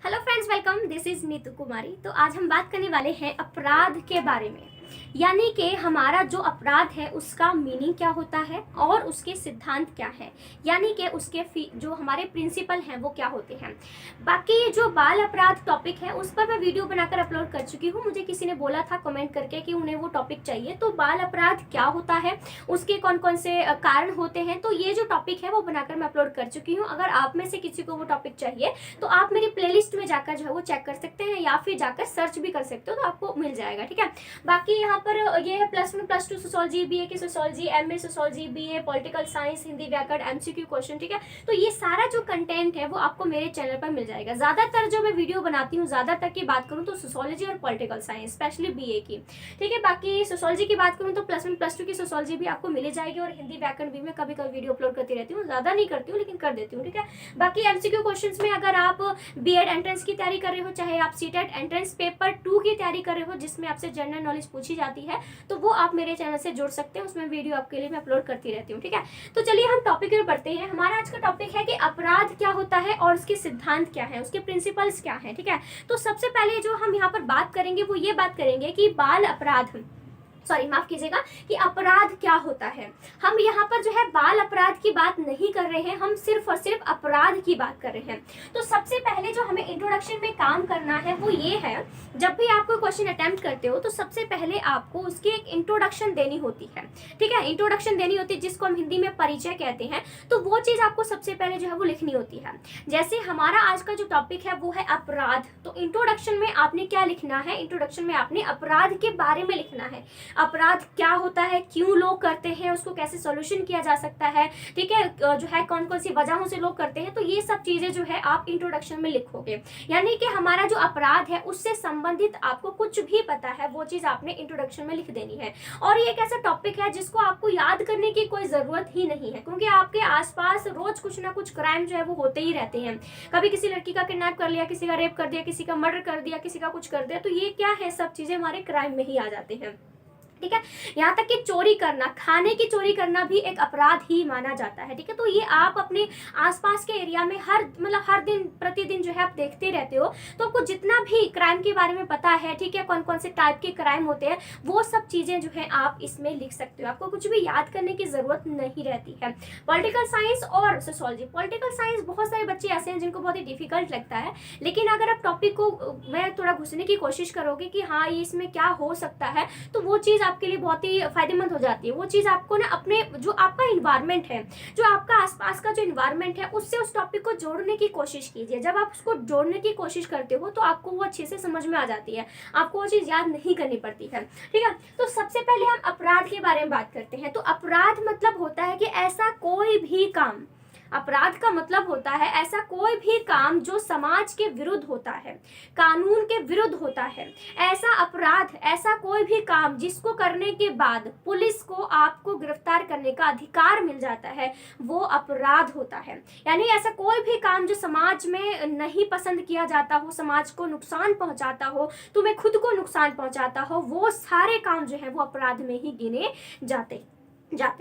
Hello friends, welcome. This is Neetu Kumari. तो आज हम बात करने वाले हैं अपराध के बारे में, यानी कि हमारा जो अपराध है उसका मीनिंग क्या होता है और उसके सिद्धांत क्या है, यानी कि उसके जो हमारे प्रिंसिपल हैं वो क्या होते हैं। बाकी जो बाल अपराध टॉपिक है उस पर मैं वीडियो बनाकर अपलोड कर चुकी हूँ। मुझे किसी ने बोला था कमेंट करके कि उन्हें वो टॉपिक चाहिए। तो बाल अपराध क्या होता है, उसके कौन कौन से कारण होते हैं, तो ये जो टॉपिक है वो बनाकर मैं अपलोड कर चुकी हूँ। अगर आप में से किसी को वो टॉपिक चाहिए तो आप मेरी प्लेलिस्ट में जाकर जो है वो चेक कर सकते हैं या फिर जाकर सर्च भी कर सकते हो, तो आपको मिल जाएगा। ठीक है। बाकी यहाँ पर ये है +1 +2 सोशोलॉजी, BA की sociology, MA sociology, BA political science, Hindi व्याकरण, MCQ क्वेश्चन। ठीक है। तो ये सारा जो कंटेंट है वो आपको मेरे चैनल पर मिल जाएगा। ज्यादातर जो मैं वीडियो बनाती हूँ, ज्यादातर की बात करूँ तो सोशोलॉजी और पॉलिटिकल साइंस, स्पेशली BA की। ठीक है। बाकी सोशोलॉजी की बात करूँ तो +1 +2 की सोशोलॉजी भी आपको मिल जाएगी और हिंदी व्याकरण भी मैं कभी कभी वीडियो अपलोड करती रहती हूँ। ज्यादा नहीं करती हूँ लेकिन कर देती हूँ। ठीक है। बाकी MCQ क्वेश्चन में अगर आप B.Ed एंट्रेंस की तैयारी कर रहे हो, चाहे आप C.Tet एंट्रेंस पेपर 2 की तैयारी कर रहे हो जिसमें आपसे जनरल नॉलेज पूछी जाती है, तो वो आप मेरे चैनल से जुड़ सकते हैं। उसमें वीडियो आपके लिए मैं अपलोड करती रहती हूँ। ठीक है। तो चलिए हम टॉपिक पर बढ़ते हैं। हमारा आज का टॉपिक है कि अपराध क्या होता है और उसके सिद्धांत क्या है, उसके प्रिंसिपल्स क्या है। ठीक है। तो सबसे पहले जो हम यहाँ पर बात करेंगे वो ये बात करेंगे कि बाल अपराध, माफ कीजिएगा, कि अपराध क्या होता है। हम यहाँ पर जो है बाल अपराध की बात नहीं कर रहे हैं, हम सिर्फ और सिर्फ अपराध की बात कर रहे हैं। तो सबसे पहले जो हमें इंट्रोडक्शन में काम करना है वो ये है, जब भी आप कोई क्वेश्चन अटेम्प्ट करते हो तो सबसे पहले आपको उसकी एक इंट्रोडक्शन देनी होती है। ठीक है। इंट्रोडक्शन देनी होती है जिसको हम हिंदी में परिचय कहते हैं। तो वो चीज आपको सबसे पहले जो है वो लिखनी होती है। जैसे हमारा आज का जो टॉपिक है वो है अपराध, तो इंट्रोडक्शन में आपने क्या लिखना है, इंट्रोडक्शन में आपने अपराध के बारे में लिखना है। अपराध क्या होता है, क्यों लोग करते हैं, उसको कैसे सॉल्यूशन किया जा सकता है। ठीक है। जो है कौन कौन सी वजहों से लोग करते हैं, तो ये सब चीजें जो है आप इंट्रोडक्शन में लिखोगे। यानी कि हमारा जो अपराध है उससे संबंधित आपको कुछ भी पता है वो चीज आपने इंट्रोडक्शन में लिख देनी है। और ये एक ऐसा टॉपिक है जिसको आपको याद करने की कोई जरूरत ही नहीं है, क्योंकि आपके आसपास रोज कुछ ना कुछ क्राइम जो है वो होते ही रहते हैं। कभी किसी लड़की का किडनैप कर लिया, किसी का रेप कर दिया, किसी का मर्डर कर दिया, किसी का कुछ कर दिया, तो ये क्या है, सब चीजें हमारे क्राइम में ही आ जाते हैं। ठीक है। यहाँ तक कि चोरी करना, खाने की चोरी करना भी एक अपराध ही माना जाता है। ठीक है। तो ये आप अपने आसपास के एरिया में हर दिन प्रतिदिन जो है आप देखते रहते हो, तो आपको जितना भी क्राइम के बारे में पता है, ठीक है, कौन कौन से टाइप के क्राइम होते हैं, वो सब चीजें जो है आप इसमें लिख सकते हो। आपको कुछ भी याद करने की जरूरत नहीं रहती है। पॉलिटिकल साइंस और सोशोलॉजी, पॉलिटिकल साइंस बहुत सारे बच्चे ऐसे हैं जिनको बहुत ही डिफिकल्ट लगता है, लेकिन अगर आप टॉपिक को मैं थोड़ा घुसने की कोशिश करोगे कि हाँ ये इसमें क्या हो सकता है, तो वो चीज आपके लिए बहुत ही फायदेमंद हो जाती है। वो चीज आपको ना अपने जो आपका इन्वायरमेंट है, जो आपका आसपास का जो इन्वायरमेंट है, उससे उस टॉपिक को जोड़ने की कोशिश कीजिए। जब आप उसको जोड़ने की कोशिश करते हो तो आपको वो अच्छे से समझ में आ जाती है, आपको वो चीज याद नहीं करनी पड़ती है। ठीक है। तो सबसे पहले हम अपराध के बारे में बात करते हैं। तो अपराध मतलब होता है कि ऐसा कोई भी काम, अपराध का मतलब होता है ऐसा कोई भी काम जो समाज के विरुद्ध होता है, कानून के विरुद्ध होता है। ऐसा अपराध, ऐसा कोई भी काम जिसको करने के बाद पुलिस को आपको गिरफ्तार करने का अधिकार मिल जाता है, वो अपराध होता है। यानी ऐसा कोई भी काम जो समाज में नहीं पसंद किया जाता हो, समाज को नुकसान पहुंचाता हो, तुम्हें खुद को नुकसान पहुंचाता हो, वो सारे काम जो है वो अपराध में ही गिने जाते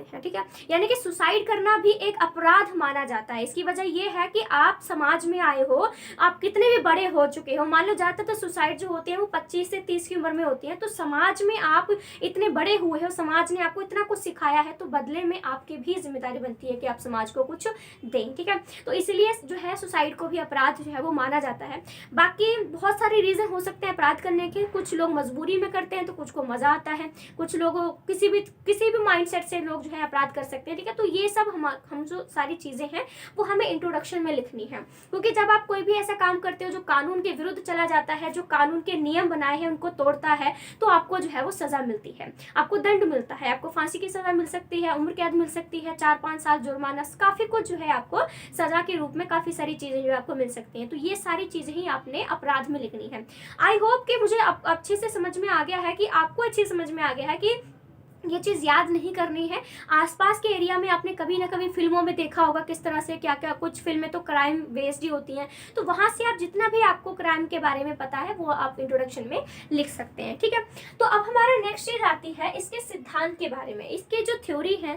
हैं। ठीक है। यानी कि सुसाइड करना भी एक अपराध माना जाता है। इसकी वजह यह है कि आप समाज में आए हो, आप कितने भी बड़े हो चुके हो, मान लो ज्यादातर तो सुसाइड जो होते हैं वो 25 से 30 की उम्र में होती है, तो समाज में आप इतने बड़े हुए हो, समाज ने आपको इतना कुछ सिखाया है, तो बदले में आपकी भी जिम्मेदारी बनती है कि आप समाज को कुछ दें। ठीक है। तो इसलिए जो है सुसाइड को भी अपराध जो है वो माना जाता है। बाकी बहुत सारे रीजन हो सकते हैं अपराध करने के। कुछ लोग मजबूरी में करते हैं तो कुछ को मजा आता है, कुछ लोगों किसी भी माइंडसेट से लोग जो है अपराध कर सकते हैं। ठीक है। तो ये सब हम जो सारी चीजें हैं वो हमें इंट्रोडक्शन में लिखनी है, क्योंकि जब आप कोई भी ऐसा काम करते हो जो कानून के विरुद्ध चला जाता है, जो कानून के नियम बनाए हैं उनको तोड़ता है, तो आपको जो है वो सजा मिलती है, आपको दंड मिलता है, आपको फांसी की सजा मिल सकती है, उम्र कैद मिल सकती है, 4-5 साल जुर्माना, काफी कुछ जो है आपको सजा के रूप में काफी सारी चीजें जो आपको मिल सकती हैं। तो ये सारी चीजें ही आपने अपराध में लिखनी है। आई होप कि मुझे अच्छे से समझ में आ गया है, कि आपको अच्छे समझ में आ गया है कि ये चीज याद नहीं करनी है। आसपास के एरिया में आपने कभी ना कभी फिल्मों में देखा होगा किस तरह से क्या क्या, कुछ फिल्में तो क्राइम बेस्ड ही होती हैं, तो वहां से आप जितना भी आपको क्राइम के बारे में पता है वो आप इंट्रोडक्शन में लिख सकते हैं। ठीक है। तो अब हमारा नेक्स्ट चीज आती है इसके सिद्धांत के बारे में। इसके जो थ्योरी है,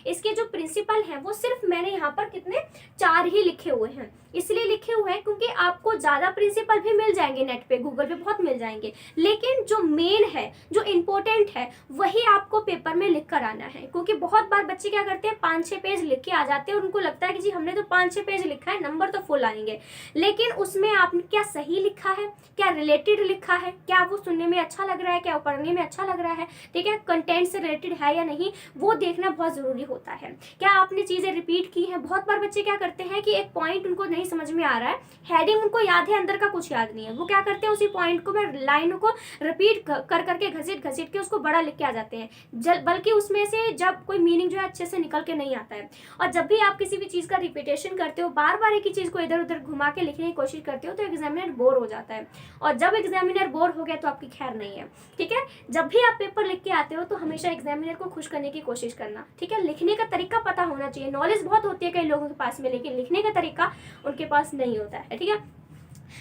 इसके जो प्रिंसिपल हैं, वो सिर्फ मैंने यहाँ पर कितने 4 ही लिखे हुए हैं। इसलिए लिखे हुए हैं क्योंकि आपको ज़्यादा प्रिंसिपल भी मिल जाएंगे नेट पे, गूगल पे बहुत मिल जाएंगे, लेकिन जो मेन है, जो इम्पोर्टेंट है, वही आपको पेपर में लिख कर आना है। क्योंकि बहुत बार बच्चे क्या करते हैं, 5-6 पेज लिख के आ जाते हैं और उनको लगता है कि जी हमने तो 5-6 पेज लिखा है, नंबर तो फुल आएंगे, लेकिन उसमें आपने क्या सही लिखा है, क्या रिलेटेड लिखा है, क्या वो सुनने में अच्छा लग रहा है, क्या पढ़ने में अच्छा लग रहा है, ठीक है, कंटेंट से रिलेटेड है या नहीं, वो देखना बहुत ज़रूरी होता है। क्या आपने चीज़ें रिपीट की हैं। बहुत बार बच्चे क्या करते हैं कि एक पॉइंट उनको नहीं समझ में आ रहा है, हेडिंग उनको याद है, अंदर का कुछ याद नहीं है, वो क्या करते हैं उसी पॉइंट को, मैं लाइनों को रिपीट कर करके घसीट घसीट के उसको बड़ा लिख के आ जाते हैं, बल्कि उसमें से जब कोई मीनिंग जो है अच्छे से निकल के नहीं आता है। और जब भी आप किसी भी चीज़ का रिपीटेशन करते हो, बार बार एक ही चीज़ को इधर उधर घुमा के लिखने की कोशिश करते हो, तो एग्जामिनर बोर हो जाता है, और जब एग्जामिनर बोर हो गया तो आपकी खैर नहीं है, ठीक है। जब भी आप पेपर लिख के आते हो तो हमेशा एग्जामिनर को खुश करने की कोशिश करना, ठीक है। लिखने का तरीका पता होना चाहिए, नॉलेज बहुत होती है कई लोगों के पास में, लेकिन लिखने का तरीका उनके पास नहीं होता है, ठीक है।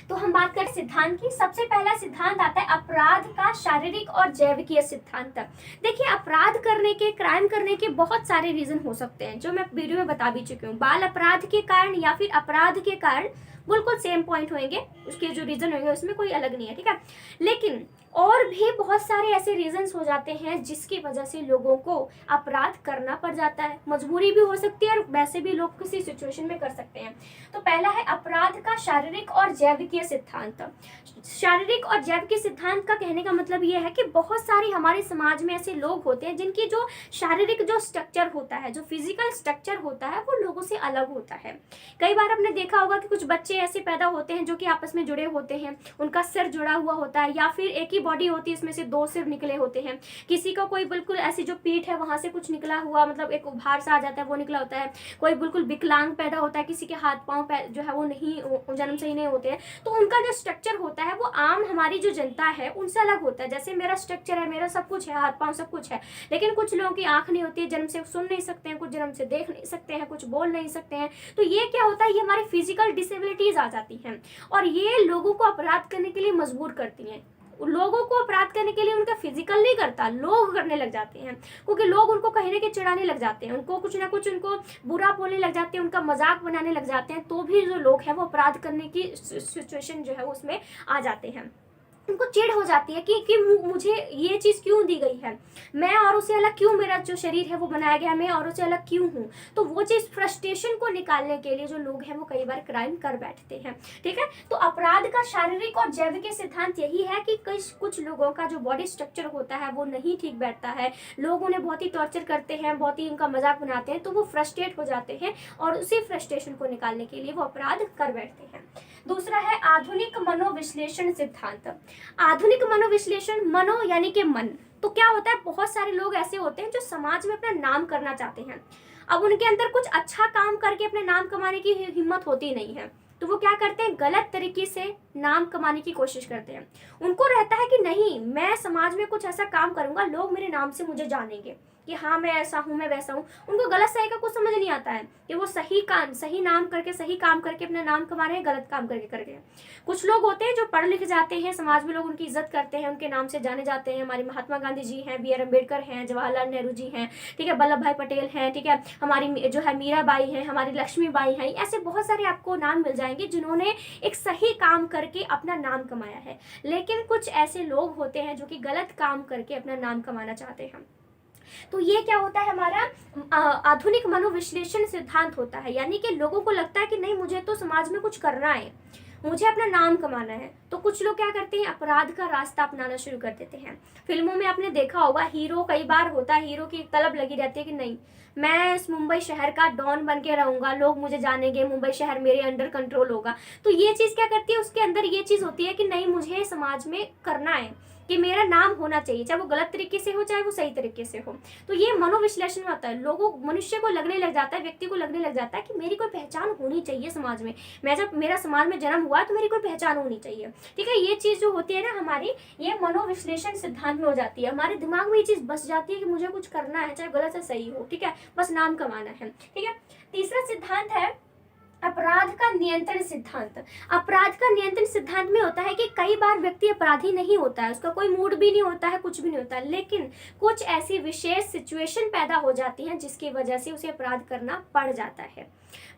तो हम बात करें सिद्धांत की। सबसे पहला सिद्धांत आता है अपराध का शारीरिक और जैविकीय सिद्धांत। देखिए, अपराध करने के, क्राइम करने के बहुत सारे रीजन हो सकते हैं, जो मैं वीडियो में बता भी चुकी हूँ। बाल अपराध के कारण या फिर अपराध के कारण बिल्कुल सेम पॉइंट होंगे, उसके जो रीजन होंगे उसमें कोई अलग नहीं है, ठीक है। लेकिन और भी बहुत सारे ऐसे रीजंस हो जाते हैं जिसकी वजह से लोगों को अपराध करना पड़ जाता है, मजबूरी भी हो सकती है और वैसे भी लोग किसी सिचुएशन में कर सकते हैं। तो पहला है अपराध का शारीरिक और जैविकीय सिद्धांत। शारीरिक और जैविकीय सिद्धांत का कहने का मतलब यह है कि बहुत सारे हमारे समाज में ऐसे लोग होते हैं जिनकी जो शारीरिक जो स्ट्रक्चर होता है, जो फिजिकल स्ट्रक्चर होता है, वो लोगों से अलग होता है। कई बार आपने देखा होगा कि कुछ बच्चे ऐसे पैदा होते हैं जो कि आपस में जुड़े होते हैं, उनका सिर जुड़ा हुआ होता है, या फिर एक ही बॉडी होती है, इसमें से 2 सिर निकले होते हैं। किसी का कोई बिल्कुल ऐसी जो पीठ है वहां से कुछ निकला हुआ, मतलब एक उभार सा आ जाता है, वो निकला होता है। कोई बिल्कुल विकलांग पैदा होता है, किसी के हाथ पांव जो है वो नहीं, जन्म से ही नहीं होते हैं। तो उनका जो स्ट्रक्चर होता है वो आम हमारी जो जनता है उनसे अलग होता है। जैसे मेरा स्ट्रक्चर है, मेरा सब कुछ है, हाथ पांव सब कुछ है, लेकिन कुछ लोगों की आंख नहीं होती है, जन्म से सुन नहीं सकते हैं, कुछ जन्म से देख नहीं सकते हैं, कुछ बोल नहीं सकते हैं। तो ये क्या होता है, ये हमारी फिजिकल डिसेबिलिटीज आ जाती हैं और ये लोगों को अपराध करने के लिए मजबूर करती हैं। लोगों को अपराध करने के लिए उनका फिजिकल नहीं करता, लोग करने लग जाते हैं, क्योंकि लोग उनको कहीं ना कहीं चिढ़ाने लग जाते हैं, उनको कुछ ना कुछ उनको बुरा बोलने लग जाते हैं, उनका मजाक बनाने लग जाते हैं। तो भी जो लोग हैं वो अपराध करने की सिचुएशन जो है उसमें आ जाते हैं। उनको चिढ़ हो जाती है कि मुझे ये चीज़ क्यों दी गई है, मैं औरों से अलग क्यों, मेरा जो शरीर है वो बनाया गया है, मैं औरों से अलग क्यों हूँ। तो वो चीज़ फ्रस्ट्रेशन को निकालने के लिए जो लोग हैं वो कई बार क्राइम कर बैठते हैं, ठीक है। तो अपराध का शारीरिक और जैविक सिद्धांत यही है कि कुछ लोगों का जो बॉडी स्ट्रक्चर होता है वो नहीं ठीक बैठता है, लोग उन्हें बहुत ही टॉर्चर करते हैं, बहुत ही उनका मजाक बनाते हैं, तो वो फ्रस्ट्रेट हो जाते हैं और उसी फ्रस्ट्रेशन को निकालने के लिए वो अपराध कर बैठते हैं। दूसरा है आधुनिक मनोविश्लेषण सिद्धांत। आधुनिक मनोविश्लेषण, मनो यानी कि मन। तो क्या होता है, बहुत सारे लोग ऐसे होते हैं जो समाज में अपना नाम करना चाहते हैं। अब उनके अंदर कुछ अच्छा काम करके अपने नाम कमाने की हिम्मत होती नहीं है, तो वो क्या करते हैं, गलत तरीके से नाम कमाने की कोशिश करते हैं। उनको रहता है कि नहीं, मैं समाज में कुछ ऐसा काम करूंगा, लोग मेरे नाम से मुझे जानेंगे कि हाँ मैं ऐसा हूँ, मैं वैसा हूँ। उनको गलत सही का कुछ समझ नहीं आता है कि वो सही नाम करके, सही काम करके अपना नाम कमा रहे हैं, गलत काम करके। कुछ लोग होते हैं जो पढ़ लिख जाते हैं, समाज में लोग उनकी इज्जत करते हैं, उनके नाम से जाने जाते हैं। हमारे महात्मा गांधी जी हैं, बी आर अम्बेडकर हैं, जवाहरलाल नेहरू जी हैं, ठीक है, वल्लभ भाई पटेल हैं, ठीक है, हमारी जो है मीराबाई हैं, हमारी लक्ष्मीबाई हैं। ऐसे बहुत सारे आपको नाम मिल जाएंगे जिन्होंने एक सही काम करके अपना नाम कमाया है। लेकिन कुछ ऐसे लोग होते हैं जो कि गलत काम करके अपना नाम कमाना चाहते हैं। तो ये क्या होता है, हमारा आधुनिक मनोविश्लेषण सिद्धांत होता है। यानी कि लोगों को लगता है कि नहीं, मुझे तो समाज में कुछ करना है, मुझे अपना नाम कमाना है। तो कुछ लोग क्या करते हैं, अपराध का रास्ता अपनाना शुरू कर देते हैं। फिल्मों में आपने देखा होगा, हीरो कई बार होता है, हीरो की तलब लगी रहती है कि नहीं, मैं इस मुंबई शहर का डॉन बन के रहूंगा, लोग मुझे जानेंगे, मुंबई शहर मेरे अंडर कंट्रोल होगा। तो ये चीज़ क्या करती है, उसके अंदर ये चीज़ होती है कि नहीं, मुझे समाज में करना है, कि मेरा नाम होना चाहिए, चाहे वो गलत तरीके से हो चाहे वो सही तरीके से हो। तो ये मनोविश्लेषण में होता है। मनुष्य को लगने लग जाता है, व्यक्ति को लगने लग जाता है कि मेरी कोई पहचान होनी चाहिए समाज में, मैं जब मेरा समाज में जन्म हुआ तो मेरी कोई पहचान होनी चाहिए, ठीक है। ये चीज़ जो होती है ना हमारी, ये मनोविश्लेषण सिद्धांत में हो जाती है। हमारे दिमाग में ये चीज़ बस जाती है कि मुझे कुछ करना है, चाहे गलत से सही हो, ठीक है, बस नाम कमाना है, ठीक है। तीसरा सिद्धांत है अपराध का नियंत्रण सिद्धांत। अपराध का नियंत्रण सिद्धांत में होता है कि कई बार व्यक्ति अपराधी नहीं होता है, उसका कोई मूड भी नहीं होता है, कुछ भी नहीं होता है, लेकिन कुछ ऐसी विशेष सिचुएशन पैदा हो जाती हैं जिसकी वजह से उसे अपराध करना पड़ जाता है।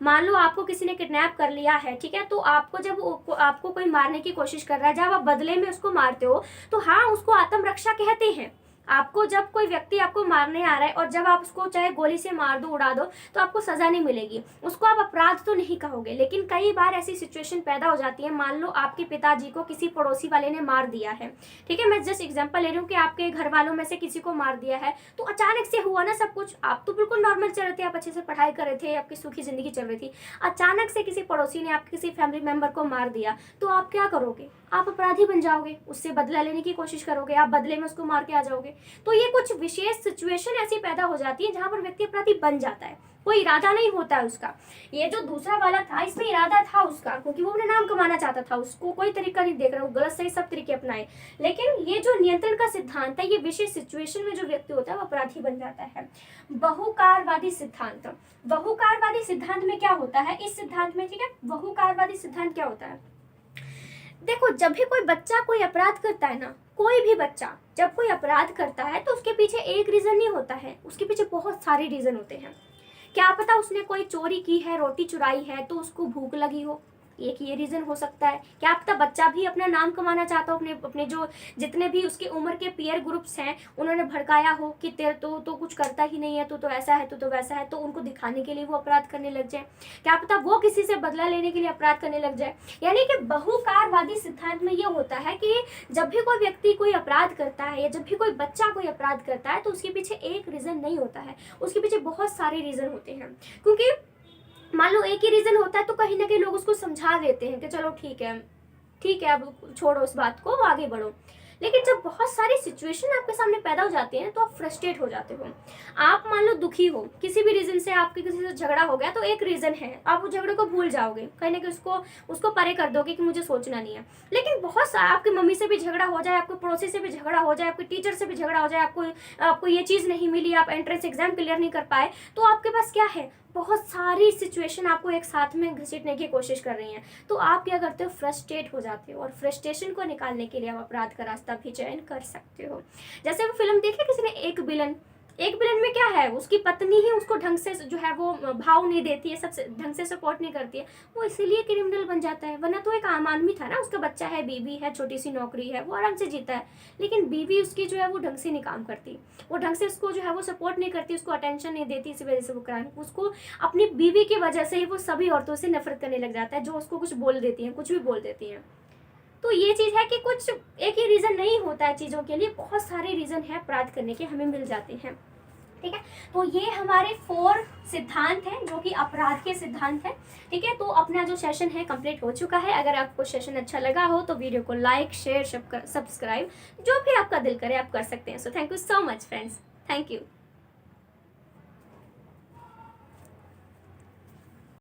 मान लो आपको किसी ने किडनैप कर लिया है, ठीक है, तो आपको जब आपको कोई मारने की कोशिश कर रहा है, जब आप बदले में उसको मारते हो तो हाँ, उसको आत्मरक्षा कहते हैं। आपको जब कोई व्यक्ति आपको मारने आ रहा है और जब आप उसको चाहे गोली से मार दो, उड़ा दो, तो आपको सजा नहीं मिलेगी, उसको आप अपराध तो नहीं कहोगे। लेकिन कई बार ऐसी सिचुएशन पैदा हो जाती है, मान लो आपके पिताजी को किसी पड़ोसी वाले ने मार दिया है, ठीक है, मैं जस्ट एग्जांपल ले रही हूँ कि आपके घर वालों में से किसी को मार दिया है, तो अचानक से हुआ ना सब कुछ, आप तो बिल्कुल नॉर्मल चल रहे थे, आप अच्छे से पढ़ाई कर रहे थे, आपकी सुखी जिंदगी चल रही थी, अचानक से किसी पड़ोसी ने आपके किसी फैमिली मेंबर को मार दिया, तो आप क्या करोगे? आप अपराधी बन जाओगे, उससे बदला लेने की कोशिश करोगे, आप बदले में उसको मार के आ जाओगे। तो ये कुछ विशेष सिचुएशन ऐसी पैदा हो जाती है जहां पर व्यक्ति अपराधी बन जाता है, कोई इरादा नहीं होता है उसका। ये जो दूसरा वाला था, इसमें इरादा था उसका, क्योंकि वो अपना नाम कमाना चाहता था, उसको कोई तरीका नहीं देख रहा, वो गलत सही सब तरीके अपनाए। लेकिन ये जो नियंत्रण का सिद्धांत है, ये विशेष सिचुएशन में जो व्यक्ति होता है वो अपराधी बन जाता है। बहुकारवादी सिद्धांत। बहुकारवादी सिद्धांत में क्या होता है, इस सिद्धांत में, ठीक है, बहुकारवादी सिद्धांत क्या होता है? देखो, जब भी कोई बच्चा कोई अपराध करता है ना, कोई भी बच्चा जब कोई अपराध करता है तो उसके पीछे एक रीजन नहीं होता है, उसके पीछे बहुत सारे रीजन होते हैं। क्या पता उसने कोई चोरी की है, रोटी चुराई है तो उसको भूख लगी हो, एक ये रीजन हो सकता है। क्या पता बच्चा भी अपना नाम कमाना चाहता हो, अपने अपने जो जितने भी उसके उम्र के पीयर ग्रुप्स हैं उन्होंने भड़काया हो कि तेरे तो कुछ करता ही नहीं है, तो ऐसा है, तो वैसा है, तो उनको दिखाने के लिए वो अपराध करने लग जाए। क्या पता वो किसी से बदला लेने के लिए अपराध करने लग जाए। यानी कि बहुकारवादी सिद्धांत में ये होता है कि जब भी कोई व्यक्ति कोई अपराध करता है या जब भी कोई बच्चा कोई अपराध करता है तो उसके पीछे एक रीजन नहीं होता है, उसके पीछे बहुत सारे रीजन होते हैं। क्योंकि मान लो एक ही रीजन होता है तो कहीं ना कहीं लोग उसको समझा देते हैं कि चलो ठीक है, अब छोड़ो इस बात को, आगे बढ़ो। लेकिन जब बहुत सारी सिचुएशन आपके सामने पैदा हो जाती है तो आप फ्रस्ट्रेट हो जाते हो। आप मान लो दुखी हो, किसी भी रीजन से आपके किसी से झगड़ा हो गया, तो एक रीजन है, आप उस झगड़े को भूल जाओगे, कहीं ना कहीं उसको परे कर दोगे कि मुझे सोचना नहीं है। लेकिन बहुत सारा आपकी मम्मी से भी झगड़ा हो जाए, आपके पड़ोसी से भी झगड़ा हो जाए, आपके टीचर से भी झगड़ा हो जाए, आपको ये चीज़ नहीं मिली, आप एंट्रेंस एग्जाम क्लियर नहीं कर पाए, तो आपके पास क्या है, बहुत सारी सिचुएशन आपको एक साथ में घसीटने की कोशिश कर रही हैं। तो आप क्या करते हो, फ्रस्ट्रेट हो जाते हो, और फ्रस्ट्रेशन को निकालने के लिए आप अपराध का रास्ता भी चयन कर सकते हो। जैसे वो फिल्म देखी किसी ने, एक विलन में क्या है, उसकी पत्नी ही उसको ढंग से जो है वो भाव नहीं देती है, सबसे ढंग से सपोर्ट नहीं करती है, वो इसीलिए क्रिमिनल बन जाता है। वरना तो एक आम आदमी था ना, उसका बच्चा है, बीवी है, छोटी सी नौकरी है, वो आराम से जीता है। लेकिन बीवी उसकी जो है वो ढंग से नहीं काम करती, वो ढंग से उसको जो है वो सपोर्ट नहीं करती, उसको अटेंशन नहीं देती, इसी वजह से वो क्राइम, उसको अपनी बीवी की वजह से ही वो सभी औरतों से नफरत करने लग जाता है जो उसको कुछ बोल देती हैं, कुछ भी बोल देती हैं। तो ये चीज़ है कि कुछ एक ही रीज़न नहीं होता है चीज़ों के लिए, बहुत सारे रीज़न है अपराध करने के, हमें मिल जाते हैं, ठीक है। तो ये हमारे 4 सिद्धांत हैं जो कि अपराध के सिद्धांत हैं, ठीक है। तो अपना जो सेशन है कंप्लीट हो चुका है। अगर आपको सेशन अच्छा लगा हो तो वीडियो को लाइक, शेयर, सब्सक्राइब, जो भी आपका दिल करे आप कर सकते हैं। So thank you so much friends, thank you.